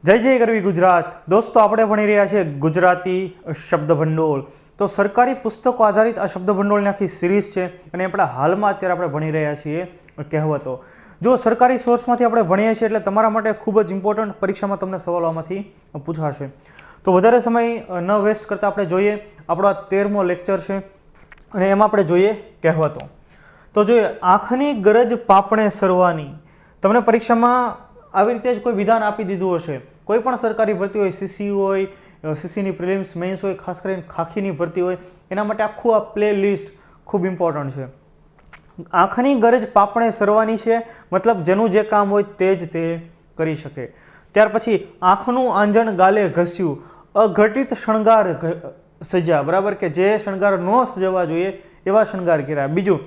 જય જય ગરવી ગુજરાત દોસ્તો, આપણે ભણી રહ્યા છીએ ગુજરાતી શબ્દ ભંડોળ. તો સરકારી પુસ્તકો આધારિત આ શબ્દ ભંડોળની આખી સિરીઝ છે અને આપણા હાલમાં અત્યારે આપણે ભણી રહ્યા છીએ કહેવતો. જો સરકારી સોર્સમાંથી આપણે ભણીએ છીએ એટલે તમારા માટે ખૂબ જ ઇમ્પોર્ટન્ટ, પરીક્ષામાં તમને સવાલો આમાંથી પૂછાશે. તો વધારે સમય ન વેસ્ટ કરતાં આપણે જોઈએ, આપણો આ 13મો લેક્ચર છે અને એમાં આપણે જોઈએ કહેવતો. તો જોઈએ, આંખની ગરજ પાપણે સરવાની. તમને પરીક્ષામાં આવી રીતે જ કોઈ વિધાન આપી દીધું હશે. કોઈ પણ સરકારી ભરતી હોય, સીસી હોય, સીસીની પ્રિલિમ્સ મેન્સ હોય, ખાસ કરીને ખાખીની ભરતી હોય, એના માટે આખું આ પ્લે લિસ્ટ ખૂબ ઇમ્પોર્ટન્ટ છે. આંખની ગરજ પાપણે સરવાની છે, મતલબ જેનું જે કામ હોય તે જ તે કરી શકે. ત્યાર પછી આંખનું આંજણ ગાલે ઘસ્યું, અઘટિત શણગાર સજ્યા, બરાબર, કે જે શણગાર ન સજવા જોઈએ એવા શણગાર કર્યા. બીજું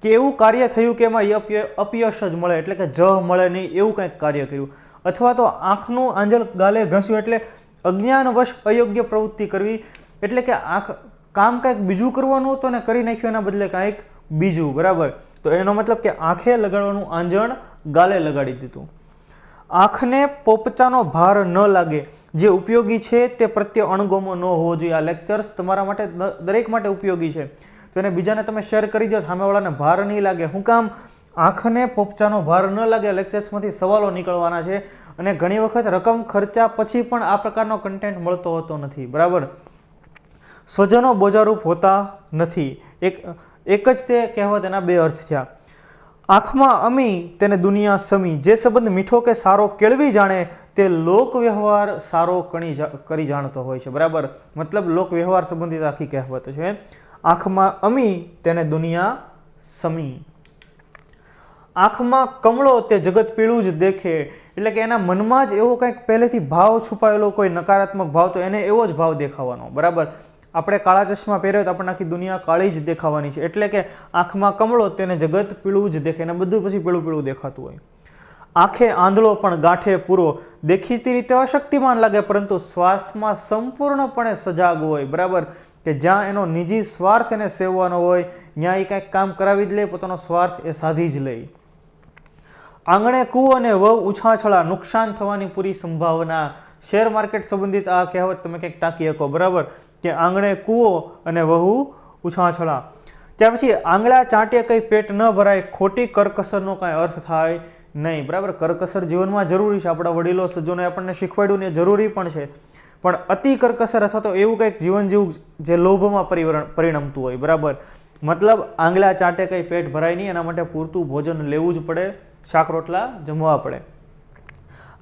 કે એવું કાર્ય થયું કે એમાં અપયશ જ મળે, એટલે કે જ મળે નહીં એવું કંઈક કાર્ય કર્યું. અથવા તો આંખનું આંજણ ગાલે ઘસ્યું એટલે અજ્ઞાનવશ અયોગ્ય પ્રવૃત્તિ કરવી, એટલે કે કામ કંઈક બીજું કરવાનું હતું અને કરી નાખ્યું એના બદલે કંઈક બીજું, બરાબર. તો એનો મતલબ કે આંખે લગાડવાનું આંજણ ગાલે લગાડી દીધું. આંખને પોપચાનો ભાર ન લાગે, જે ઉપયોગી છે તે પ્રત્યે અણગમો ન હોવો જોઈએ. આ લેક્ચર્સ તમારા માટે દરેક માટે ઉપયોગી છે, તો એને બીજાને તમે શેર કરી દો, સામેવાળાને ભાર નહીં લાગે. શું કામ? આંખને પોપચાનો ભાર ન લાગે. લેક્ચર્સમાંથી સવાલો નીકળવાના છે અને ઘણી વખત રકમ ખર્ચા પછી પણ આ પ્રકારનો કન્ટેન્ટ મળતો હોતો નથી, બરાબર. સ્વજનો બોજારૂપ હોતા નથી, એક જ તે કહેવત, એના બે અર્થ થયા. આંખમાં અમી તેને દુનિયા સમી, જે સંબંધ મીઠો કે સારો કેળવી જાણે તે લોક વ્યવહાર સારો કરી જાણતો હોય છે, બરાબર. મતલબ લોક વ્યવહાર સંબંધિત આખી કહેવત છે. આંખમાં અમી તેને દુનિયા સમી. આંખમાં કમળો તે જગત પીળું જ દેખે, એટલે કે એના મનમાં જ એવો કંઈક પહેલેથી ભાવ છુપાયેલો, કોઈ નકારાત્મક ભાવ, તો એને એવો જ ભાવ દેખાવાનો, બરાબર. આપણે કાળા ચશ્મા પહેર્યો તો આપણને આખી દુનિયા કાળી જ દેખાવાની છે, એટલે કે આંખમાં કમળો તેને જગત પીળું જ દેખે, એને બધું પછી પીળું પીળું દેખાતું હોય. આંખે આંધળો પણ ગાંઠે પૂરો, દેખીતી રીતે અશક્તિમાન લાગે પરંતુ સ્વાર્થમાં સંપૂર્ણપણે સજાગ હોય, બરાબર. કે જ્યાં એનો નિજી સ્વાર્થ એને સેવવાનો હોય ત્યાં એ કંઈક કામ કરાવી જ લે, પોતાનો સ્વાર્થ એ સાધી જ લે. આંગણે કૂવો અને વહુ ઉછાછળા, નુકસાન થવાની પૂરી સંભાવના. શેર માર્કેટ સંબંધિત આ કહેવત તમે કંઈક ટાંકી શકો, બરાબર, કે આંગણે કૂવો અને વહુ ઉછાછળા. ત્યાર પછી આંગળા ચાંટે કંઈ પેટ ન ભરાય, ખોટી કરકસરનો કાંઈ અર્થ થાય નહીં, બરાબર. કરકસર જીવનમાં જરૂરી છે, આપણા વડીલો સજ્જનોએ આપણને શીખવાડ્યું ને જરૂરી પણ છે, પણ અતિ કરકસર અથવા તો એવું કંઈક જીવન જીવવું જે લોભમાં પરિણમતું હોય, બરાબર. મતલબ આંગળા ચાટે કંઈ પેટ ભરાય નહીં, એના માટે પૂરતું ભોજન લેવું જ પડે, શાક રોટલા જમવા પડે.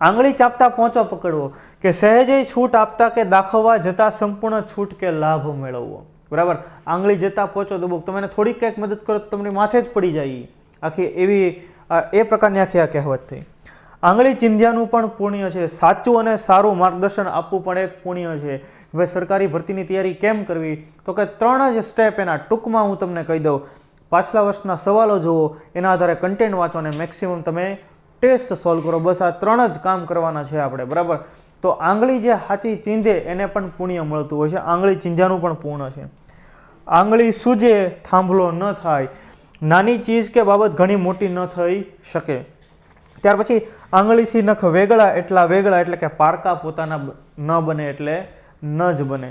આંગળી ચાપતા પહોંચો પકડવો, કે સહેજે છૂટ આપતા કે દાખવવા જતા સંપૂર્ણ છૂટ કે લાભ મેળવવો, બરાબર. આંગળી જતા પહોંચો દબો, તમે એને થોડીક કંઈક મદદ કરો તો તમને માથે જ પડી જાય. આખી એવી એ પ્રકારની આખી આ કહેવત થઈ. આંગળી ચિંધ્યાનું પણ પુણ્ય છે, સાચું અને સારું માર્ગદર્શન આપવું પણ એક પુણ્ય છે. હવે સરકારી ભરતીની તૈયારી કેમ કરવી, તો કે 3 જ સ્ટેપ એના ટૂંકમાં હું તમને કહી દઉં. પાછલા વર્ષના સવાલો જુઓ, એના આધારે કન્ટેન્ટ વાંચો અને મેક્સિમમ તમે ટેસ્ટ સોલ્વ કરો. બસ આ 3 જ કામ કરવાના છે આપણે, બરાબર. તો આંગળી જે સાચી ચીંધે એને પણ પુણ્ય મળતું હોય છે, આંગળી ચીંધ્યાનું પણ પૂર્ણ છે. આંગળી સૂજે થાંભલો ન થાય, નાની ચીજ કે બાબત ઘણી મોટી ન થઈ શકે. ત્યાર પછી આંગળીથી નખ વેગળા એટલા વેગળા, એટલે કે પારકા પોતાના ન બને એટલે ન જ બને.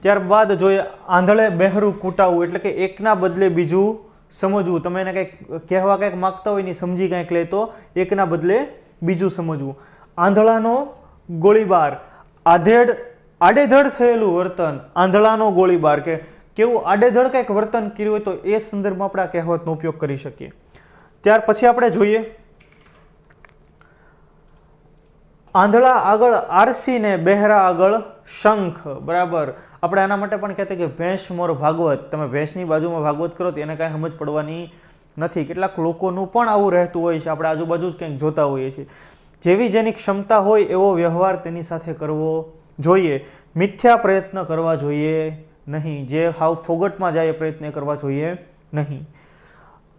ત્યારબાદ જોઈએ આંધળે બહેરું કૂટાવવું, એટલે કે એકના બદલે બીજું સમજવું. તમે એને કંઈક કહેવા કંઈક માગતા હોય ને સમજી કંઈક લે તો એકના બદલે બીજું સમજવું. આંધળાનો ગોળીબાર, આડેધડ થયેલું વર્તન, આંધળાનો ગોળીબાર, કે કેવું આડેધડ કંઈક વર્તન કર્યું હોય તો એ સંદર્ભમાં આપણે આ કહેવતનો ઉપયોગ કરી શકીએ. ત્યાર પછી આપણે જોઈએ આંધળા આગળ આરસી ને બહેરા આગળ શંખ, બરાબર. આપણે આના માટે પણ કહેતા કે ભેંસ મોર ભાગવત, તમે ભેંસની બાજુમાં ભાગવત કરો તો એને કાંઈ સમજ પડવાની નથી. કેટલાક લોકોનું પણ આવું રહેતું હોય છે, આપણે આજુબાજુ જ કંઈક જોતા હોઈએ છીએ. જેવી જેની ક્ષમતા હોય એવો વ્યવહાર તેની સાથે કરવો જોઈએ, મિથ્યા પ્રયત્ન કરવા જોઈએ નહીં, જે હાવ ફોગટમાં જાય એ પ્રયત્ન કરવા જોઈએ નહીં.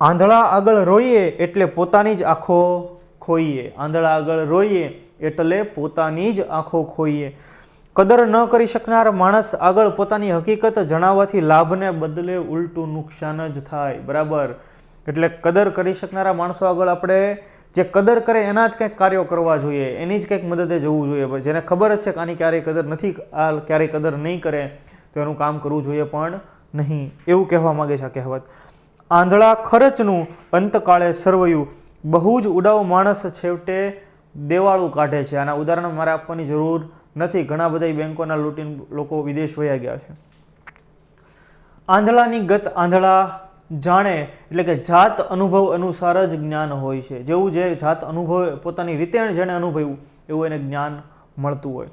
આંધળા આગળ રોઈએ એટલે પોતાની જ આંખો ખોઈએ, આંધળા આગળ રોઈએ એટલે પોતાની જ આંખો ખોઈએ. કદર ન કરી શકનાર માણસ આગળ પોતાની હકીકત જણાવવાથી લાભને બદલે ઉલટું નુકસાન જ થાય, બરાબર. એટલે કદર કરી શકનારા માણસો આગળ આપણે જે કદર કરે એના જ કંઈક કાર્યો કરવા જોઈએ, એની જ કંઈક મદદે જવું જોઈએ. જેને ખબર જ છે કે આની ક્યારેય કદર નથી, આ ક્યારેય કદર નહીં કરે, તો એનું કામ કરવું જોઈએ પણ નહીં, એવું કહેવા માગે છે આ કહેવત. આંધળા ખર્ચનું અંતકાળે સર્વયું, બહુ જ ઉડાવ માણસ છેવટે દેવાળું કાઢે છે. આના ઉદાહરણ મારે આપવાની જરૂર નથી, ઘણા બધા બેંકોના લૂંટીને લોકો વિદેશ વયા ગયા છે. આંધળાની ગત આંધળા જાણે, એટલે કે જાત અનુભવ અનુસાર જ જ્ઞાન હોય છે. જેવું જે જાત અનુભવ પોતાની રીતે જેણે અનુભવ્યું એવું એને જ્ઞાન મળતું હોય.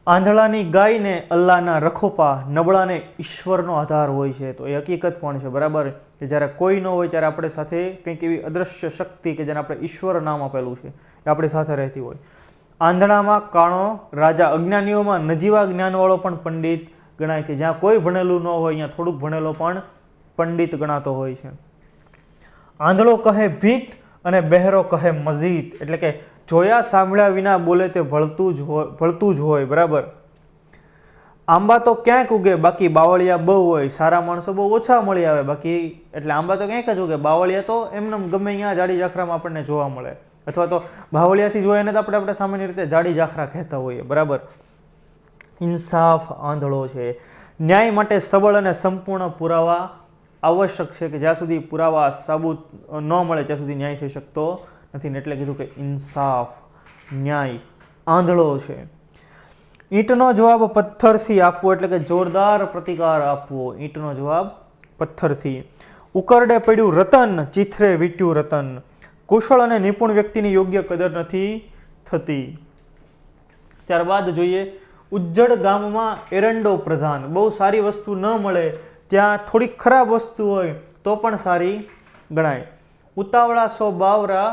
આંધળાની ગાયને અલ્લાહના રખોપા, નબળાને ઈશ્વરનો આધાર હોય છે. તો એ હકીકત પણ છે, બરાબર, કે જ્યારે કોઈ ન હોય ત્યારે આપણે સાથે કંઈક એવી અદૃશ્ય શક્તિ કે જેને આપણે ઈશ્વર નામ આપેલું છે એ આપણી સાથે રહેતી હોય. આંધળામાં કાણો રાજા, અજ્ઞાનીઓમાં નજીવા જ્ઞાનવાળો પણ પંડિત ગણાય, કે જ્યાં કોઈ ભણેલું ન હોય ત્યાં થોડુંક ભણેલો પણ પંડિત ગણાતો હોય છે. આંધળો કહે ભીત અને બહેરો કહે મજીદ, એટલે કે જોયા સાંભળ્યા વિના બોલે તે ભળતું જ હોય, બરાબર. આંબા તો ક્યાંક ઉગે, બાકી બાવળિયા બહુ હોય. સારા માણસો બહુ ઓછા મળી આવે, બાકી એટલે આંબા તો ક્યાંક જ ઉગે, બાવળિયા તો એમને ગમે અહીંયા જાડી જાખરામાં આપણને જોવા મળે, અથવા તો બાવળિયાથી જોઈએ ને તો આપણે સામાન્ય રીતે જાડી જાખરા કહેતા હોઈએ, બરાબર. ઇન્સાફ આંધળો છે. ન્યાય માટે સબળ અને સંપૂર્ણ પુરાવા આવશ્યક છે, કે જ્યાં સુધી પુરાવા સાબુત ન મળે ત્યાં સુધી ન્યાય થઈ શકતો નથી. એટલે કીધું કે ઇન્સાફ, ન્યાય આંધળો છે. ઈંટનો જવાબ પથ્થરથી આપવો, એટલે કે જોરદાર પ્રતિકાર આપવો. ઈંટનો જવાબ પથ્થરથી. ઉકરડે પડ્યું રતન, ચીથરે વીટ્યું રતન. કુશળ અને નિપુણ વ્યક્તિની યોગ્ય કદર નથી થતી. ત્યારબાદ જોઈએ ઉજ્જડ ગામમાં એરંડો પ્રધાન. બહુ સારી વસ્તુ ન મળે ત્યાં થોડીક ખરાબ વસ્તુ હોય તો પણ સારી ગણાય. ઉતાવળા સો બાવરા,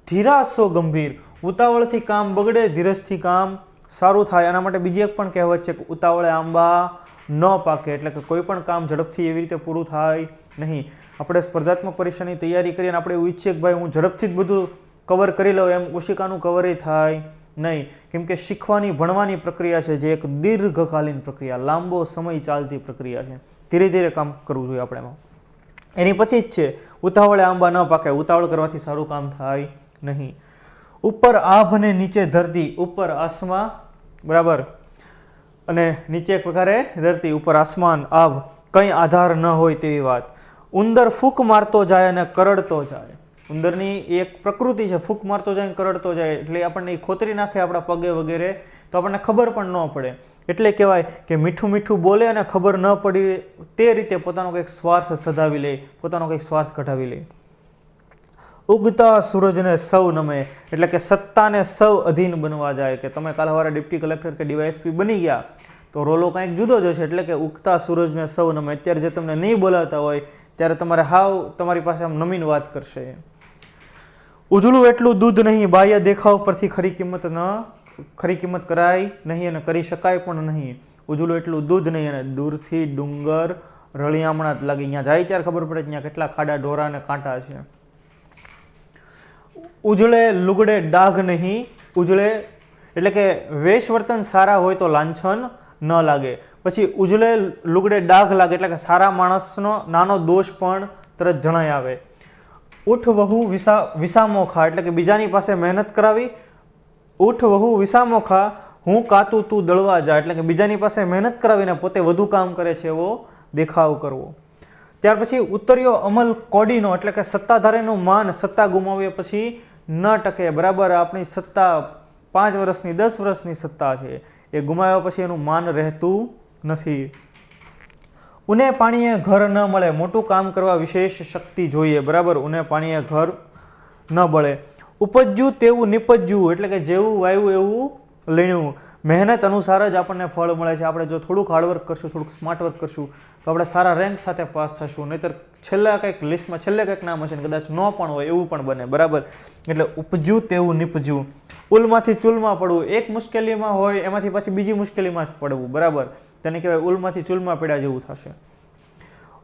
ધીરા સો ગંભીર. ઉતાવળથી કામ બગડે, ધીરજથી કામ સારું થાય. આના માટે બીજી એક પણ કહેવત છે કે ઉતાવળે આંબા ન પાકે, એટલે કે કોઈ પણ કામ ઝડપથી એવી રીતે પૂરું થાય નહીં. આપણે સ્પર્ધાત્મક પરીક્ષાની તૈયારી કરીએ અને આપણે એવું ઈચ્છીએ કે ભાઈ હું ઝડપથી જ બધું કવર કરી લઉં, એમ ઓશિકાનું કવર થાય નહીં. કેમ કે શીખવાની ભણવાની પ્રક્રિયા છે જે એક દીર્ઘકાલીન પ્રક્રિયા, લાંબો સમય ચાલતી પ્રક્રિયા છે. ધીરે ધીરે કામ કરવું જોઈએ આપણે એમાં. એની પછી જ છે ઉતાવળે આંબા ન પાકે. ઉતાવળ કરવાથી સારું કામ થાય નહીં. ઉપર આભ ને નીચે ધરતી. ઉપર આસમાન, બરાબર, અને નીચે એક પ્રકારે ધરતી, ઉપર આસમાન, આભ, કંઈ આધાર ન હોય તેવી વાત. ઉંદર ફૂંક મારતો જાય અને કરડતો જાય. ઉંદરની એક પ્રકૃતિ છે, ફૂંક મારતો જાય કરડતો જાય, એટલે આપણને ખોતરી નાખે આપણા પગે વગેરે, તો આપણને ખબર પણ ન પડે. એટલે કહેવાય કે મીઠું મીઠું બોલે અને ખબર ન પડી તે રીતે પોતાનો કંઈક સ્વાર્થ સધાવી લે, પોતાનો કંઈક સ્વાર્થ કઢાવી લે. ઉગતા સૂરજને સૌ નમે, એટલે કે સત્તાને સૌ અધીન બનવા જાય. કે તમે કાલે સવારે ડિપ્ટી કલેક્ટર કે ડીવાયએસપી બની ગયા તો રોલો કાંઈક જુદો જ છે. એટલે કે ઉગતા સૂરજને સૌ નમે. અત્યારે જે તમને નહીં બોલાવતા હોય ત્યારે તમારે હાવ તમારી પાસે આમ નમીન વાત કરશે. ઉજળું એટલું દૂધ નહીં, બાહ્ય દેખાવ પરથી ખરી કિંમત કરાય નહીં અને કરી શકાય પણ નહીં. ઉજળું એટલું દૂધ નહીં અને દૂરથી ડુંગર રળિયામણા જ લાગે. અહીંયા જાય ત્યારે ખબર પડે ત્યાં કેટલા ખાડા ઢોરા અને કાંટા છે. ઉજળે લુગડે ડાઘ નહીં. ઉજળે એટલે કે વેશ વર્તન સારા હોય તો લાંછન ન લાગે. પછી ઉજળે લુગડે ડાઘ લાગે, એટલે કે સારા માણસનો નાનો દોષ પણ તરત જણાય આવે. ઉઠ વહુ વિસામો ખા, એટલે કે બીજાની પાસે મહેનત કરાવી. ઉઠ વહુ વિસામો ખા, હું કાતું તું દળવા જા, એટલે કે બીજાની પાસે મહેનત કરાવીને પોતે વધુ કામ કરે છે એવો દેખાવ કરવો. ત્યાર પછી ઉતર્યો અમલ કોડીનો, એટલે કે સત્તાધારીનું માન સત્તા ગુમાવ્યા પછી ન ટકે. બરાબર, આપણી સત્તા 5 વર્ષની 10 વર્ષની સત્તા છે, એ ગુમાવ્યા પછી એનું માન રહેતું નથી. ઉને પાણીએ ઘર ન મળે, મોટું કામ કરવા વિશેષ શક્તિ જોઈએ. બરાબર, ઉને પાણીએ ઘર ન મળે. ઉપજ્યું તેવું નિપજ્યું, એટલે કે જેવું વાવ્યું એવું લીણ્યું. મહેનત અનુસાર જ આપણને ફળ મળે છે. આપણે જો થોડુંક હાર્ડવર્ક કરશું, થોડુંક સ્માર્ટ વર્ક કરશું તો આપણે સારા રેન્ક સાથે પાસ થશું. નહીંતર છેલ્લા કંઈક લિસ્ટમાં છેલ્લે કંઈક નામ હશે ને કદાચ ન પણ હોય એવું પણ બને. બરાબર, એટલે ઉપજ્યું તેવું નિપજ્યું. ઉલમાંથી ચૂલમાં પડવું, એક મુશ્કેલીમાં હોય એમાંથી પાછી બીજી મુશ્કેલીમાં જ પડવું. બરાબર, તેને કહેવાય ઉલમાંથી ચૂલમાં પડ્યા જેવું થશે.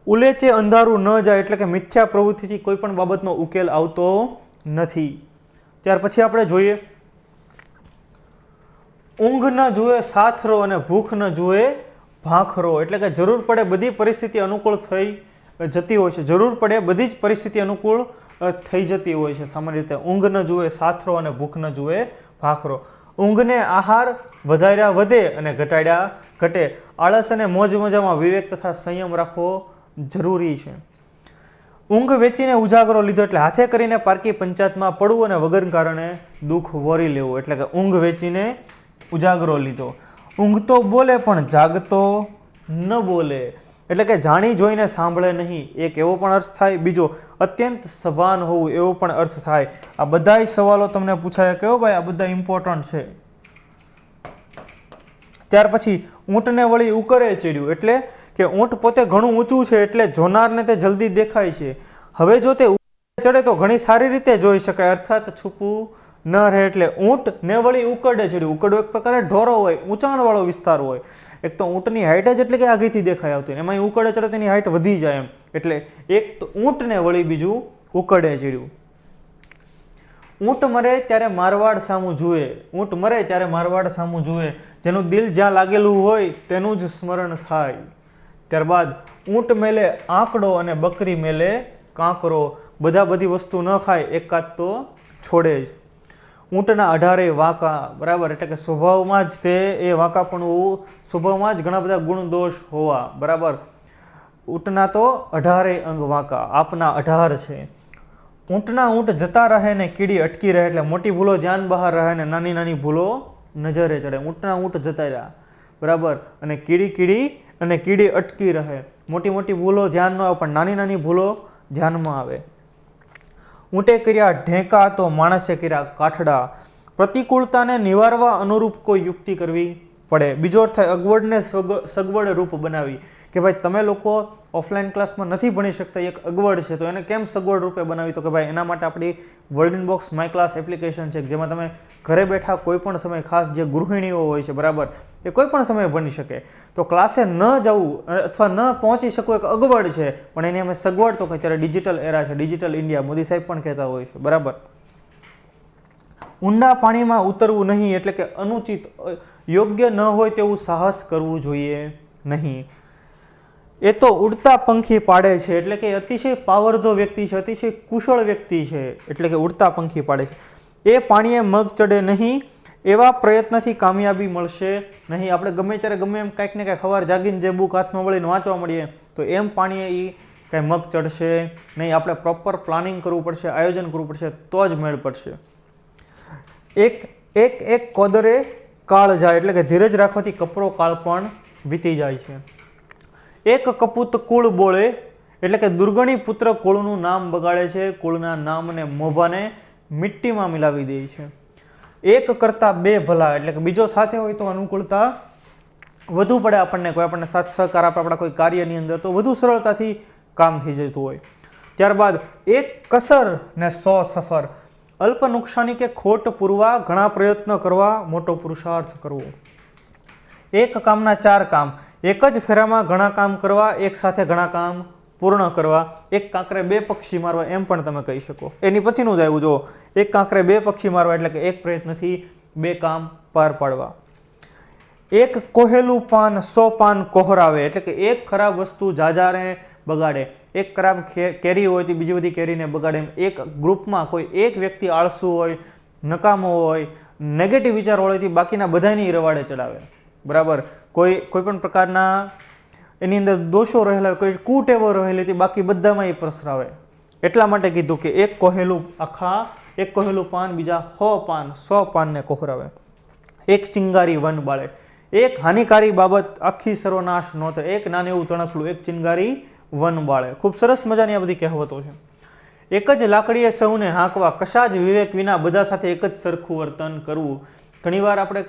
ઉલેચે અંધારું ન જાય, એટલે કે મિથ્યા પ્રવૃત્તિથી કોઈ પણ બાબતનો ઉકેલ આવતો નથી. ત્યાર પછી આપણે જોઈએ ઊંઘ ન જુએ સાથરો અને ભૂખ ન જુએ ભાખરો, એટલે કે જરૂર પડે બધી પરિસ્થિતિ અનુકૂળ થઈ જતી હોય છે. જરૂર પડે બધી જ પરિસ્થિતિ અનુકૂળ થઈ જતી હોય છે સામાન્ય રીતે. ઊંઘ ન જુએ સાથરો અને ભૂખ ન જુએ ભાખરો. ઊંઘને આહાર વધાર્યા વધે અને ઘટાડ્યા ઘટે. આળસ અને મોજ મજામાં વિવેક તથા સંયમ રાખવો જરૂરી છે. ઊંઘ વેચીને ઉજાગરો લીધો એટલે હાથે કરીને પારકી પંચાયતમાં પડવું અને વગર કારણે દુઃખ વોરી લેવું. એટલે કે ઊંઘ વેચીને ઉજાગરો લીધો. ઊંઘ તો બોલે પણ જાગતો ન બોલે. એટલે કે જાણી જોઈને સાંભળે નહીં, એક એવો પણ અર્થ થાય. બીજો, અત્યંત સભાન હોવું એવો પણ અર્થ થાય. આ બધાય સવાલો તમને પૂછાય કેવો ભાઈ, આ બધા ઇમ્પોર્ટન્ટ છે. ત્યાર પછી ઊંટને વળી ઉકરે ચડ્યું. એટલે કે ઊંટ પોતે ઘણું ઊંચું છે એટલે જોનારને તે જલ્દી દેખાય છે. હવે જો તે ચડે તો ઘણી સારી રીતે જોઈ શકાય, અર્થાત છૂપું ન રહે. એટલે ઊંટ ને વળી ઉકરડે ચડ્યું. ઉકરડો એક પ્રકારે ઢોરો હોય, ઊંચાણવાળો વિસ્તાર હોય. એક તો ઊંટની હાઈટ જ એટલે કે આગીથી દેખાય આવતી, એમાં ઉકરડે ચડે તેની હાઈટ વધી જાય એમ. એટલે એક તો ઊંટને વળી બીજું ઉકરડે ચડ્યું. ઊંટ મરે ત્યારે મારવાડ સામું જુએ. ઊંટ મરે ત્યારે મારવાડ સામું જુએ. જેનું દિલ જ્યાં લાગેલું હોય તેનું જ સ્મરણ થાય. ત્યારબાદ ઊંટ મેલે આંકડો અને બકરી મેલે કાંકરો. બધા બધી વસ્તુ ન ખાય, એકાદ તો છોડે જ. ઊંટના 18 વાંકા. બરાબર, એટલે કે સ્વભાવમાં જ તે એ વાંકાપણું, સ્વભાવમાં જ ઘણા બધા ગુણ દોષ હોવા. બરાબર, ઊંટના તો 18 અંગ વાંકા, આપના 18 છે. ઊંટના ઊંટ જતા રહે ને કીડી અટકી રહે. એટલે મોટી ભૂલો ધ્યાન બહાર રહે ને નાની નાની ભૂલો નજરે ચડે. ઊંટના ઊંટ જતા રહ્યા. બરાબર, અને કીડી અટકી રહે. મોટી મોટી ભૂલો ધ્યાન ન આવે પણ નાની નાની ભૂલો ધ્યાનમાં આવે. ઊંટે કર્યા ઢેંકા તો માણસે કર્યા કાઠડા. પ્રતિકૂળતાને નિવારવા અનુરૂપ કોઈ યુક્તિ કરવી પડે. બીજો અર્થ થાય અગવડને સગવડ રૂપ બનાવી. કે ભાઈ તમે લોકો ઓફલાઈન ક્લાસમાં નથી ભણી શકતા, એક અગવડ છે, તો એને કેમ સગવડ રૂપે બનાવી? તો કે ભાઈ એના માટે આપણી world in box my class application છે, જેમાં તમે ઘરે બેઠા કોઈ પણ સમય, ખાસ જે ગૃહિણીઓ હોય છે, બરાબર, એ કોઈ પણ સમયે ભણી શકે. તો ક્લાસે ન જવું અથવા ન પહોંચી શકવું એક અગવડ છે, પણ એની અમે સગવડ તો કે અત્યારે ડિજિટલ એરા છે, ડિજિટલ ઇન્ડિયા મોદી સાહેબ પણ કહેતા હોય છે. બરાબર, ઊંડા પાણીમાં ઉતરવું નહીં. એટલે કે અનુચિત, યોગ્ય ન હોય તેવું સાહસ કરવું જોઈએ નહીં. એ તો ઉડતા પંખી પાડે છે. એટલે કે અતિશય પાવરધો વ્યક્તિ છે, અતિશય કુશળ વ્યક્તિ છે, એટલે કે ઉડતા પંખી પાડે છે. એ પાણીએ મગ ચડે નહીં, એવા પ્રયત્નથી કામયાબી મળશે નહીં. આપણે ગમે ત્યારે ગમે એમ કાંઈક ને કાંઈક સવાર જાગીને જે બુક હાથમાં મળીને વાંચવા મળીએ તો એમ પાણીએ એ કાંઈ મગ ચડશે નહીં. આપણે પ્રોપર પ્લાનિંગ કરવું પડશે, આયોજન કરવું પડશે, તો જ મેળ પડશે. એક કોદરે કાળ જાય. એટલે કે ધીરજ રાખવાથી કપરો કાળ પણ વીતી જાય છે. એક કપૂત કુળ બોળે. એટલે કે દુર્ગણી પુત્ર કુળનું નામ બગાડે છે, કુળના નામને મોભાને મિટ્ટીમાં મિલાવી દે છે. એક કરતાં બે ભલા. એટલે કે બીજો સાથે હોય તો અનુકૂળતા વધુ પડે આપણને, કોઈ આપણને સાથ સહકાર આપે આપણા કોઈ કાર્યની અંદર, તો વધુ સરળતાથી કામ થઈ જતું હોય. ત્યારબાદ એક કસર ને 100 સફર. અલ્પ નુકસાની કે ખોટ પૂરવા ઘણા પ્રયત્ન કરવા, મોટો પુરુષાર્થ કરવો. એક કામના 4 કામ. એક જ ફેરામાં ઘણા કામ કરવા, એક સાથે ઘણા કામ પૂર્ણ કરવા. એક કાંકરે 2 પક્ષી મારવા, એમ પણ તમે કહી શકો. એની પછીનું જ આવ્યું જો, એક કાંકરે 2 પક્ષી મારવા, એટલે કે એક પ્રયત્નથી 2 કામ પાર પાડવા. એક કોહેલું પાન 100 પાન કોહરાવે. એટલે કે એક ખરાબ વસ્તુ જાજાને બગાડે. એક ખરાબ કેરી હોય તો બીજી બધી કેરીને બગાડે. એક ગ્રુપમાં કોઈ એક વ્યક્તિ આળસુ હોય, નકામો હોય, નેગેટિવ વિચાર હોય, બાકીના બધાની રવાડે ચડાવે. બરાબર, કોઈ પણ પ્રકારના એની અંદર દોષો રહેલા હોય, કોઈ કુટેવો રહેલી હતી, બાકી બધામાં એ પ્રસરાવે. એટલા માટે કીધું કે એક કોહેલું પાન, બીજા 100 પાન, 100 પાનને કોહરાવે. એક ચિંગારી વન બાળે. એક હાનિકારી બાબત આખી સર્વનાશ ન થાય. એક નાનું એવું તણખલું, એક ચિંગારી વન બાળે. ખૂબ સરસ મજાની આ બધી કહેવતો છે. એક જ લાકડીએ સૌને હાંકવા, કશા જ વિવેક વિના બધા સાથે એક જ સરખું વર્તન કરવું. ઘણીવાર આપણે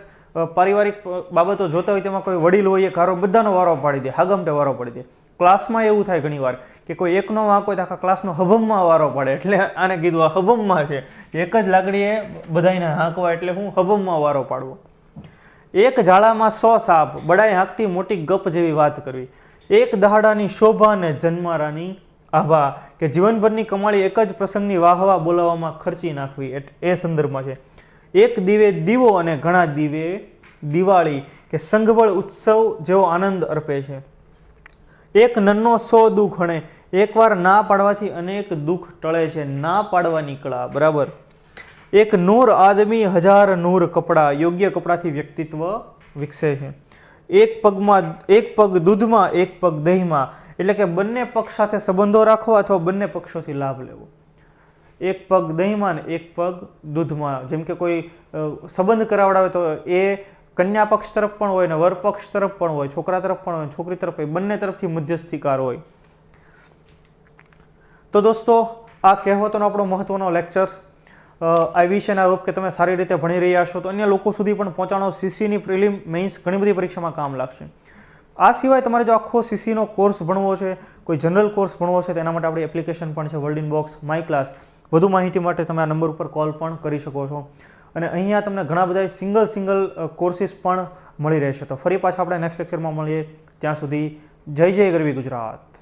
પારિવારિક બાબતો જોતા હોય, તેમાં કોઈ વડીલ હોય, એક હારો બધાનો વારો પાડી દે, હાગમટે વારો પાડી દે. ક્લાસમાં એવું થાય ઘણીવાર કે કોઈ એકનો વાંક હોય તો આખા ક્લાસનો હબમમાં વારો પાડે. એટલે આને કીધું આ હબમમાં છે. એક જ લાકડીએ બધાને હાંકવા એટલે હું હબમમાં વારો પાડવો. એક ઝાડામાં 100 સાપ. બડાઈ હાંકતી મોટી ગપ જેવી વાત કરવી. એક દહાડાની શોભા ને જન્મારાની આભા. કે જીવનભરની કમાણી એક જ પ્રસંગની વાહવા બોલાવવામાં ખર્ચી નાખવી, એ સંદર્ભમાં છે. એક દીવે દીવો અને ઘણા દીવે દિવાળી. કે સંઘબળ ઉત્સવ જેવો આનંદ અર્પે છે. એક નન્નો 100 દુઃખ હણે, એકવાર ના પાડવાથી અનેક દુઃખ ટળે છે. ના પાડવાની કળા, બરાબર. એક નૂર આદમી 1000 નૂર કપડા, યોગ્ય કપડાથી વ્યક્તિત્વ વિકસે છે. એક પગ દૂધમાં, એક પગ દહીંમાં, એટલે કે બંને પક્ષ સાથે સંબંધો રાખવા અથવા બંને પક્ષોથી લાભ લેવો. એક પગ દહીંમાં ને એક પગ દૂધમાં. જેમ કે કોઈ સંબંધ કરાવડાવે તો એ કન્યા પક્ષ તરફ પણ હોય ને વર પક્ષ તરફ પણ હોય, છોકરા તરફ પણ હોય, છોકરી તરફ હોય, બંને તરફથી મધ્યસ્થીકાર હોય. તો દોસ્તો, આ કહેવતોનો આપણો મહત્વનો lecture. I wish and I hope કે તમે સારી રીતે ભણી રહ્યા છો, તો અન્ય લોકો સુધી પણ પહોંચાડો. સીસીની પ્રિલિમ, મેઇન્સ ઘણી બધી પરીક્ષામાં કામ લાગશે. આ સિવાય તમારે જો આખો સીસીનો કોર્સ ભણવો છે, કોઈ જનરલ કોર્સ ભણવો છે, તો એના માટે આપણી એપ્લિકેશન પણ છે, world in box my class. વધુ માહિતી માટે તમે આ નંબર ઉપર કોલ પણ કરી શકો છો. અને અહીંયા તમને ઘણા બધા સિંગલ કોર્સિસ પણ મળી રહેશે. તો ફરી પાછા આપણે નેક્સ્ટ લેક્ચરમાં મળીએ. ત્યાં સુધી જય જય ગરવી ગુજરાત.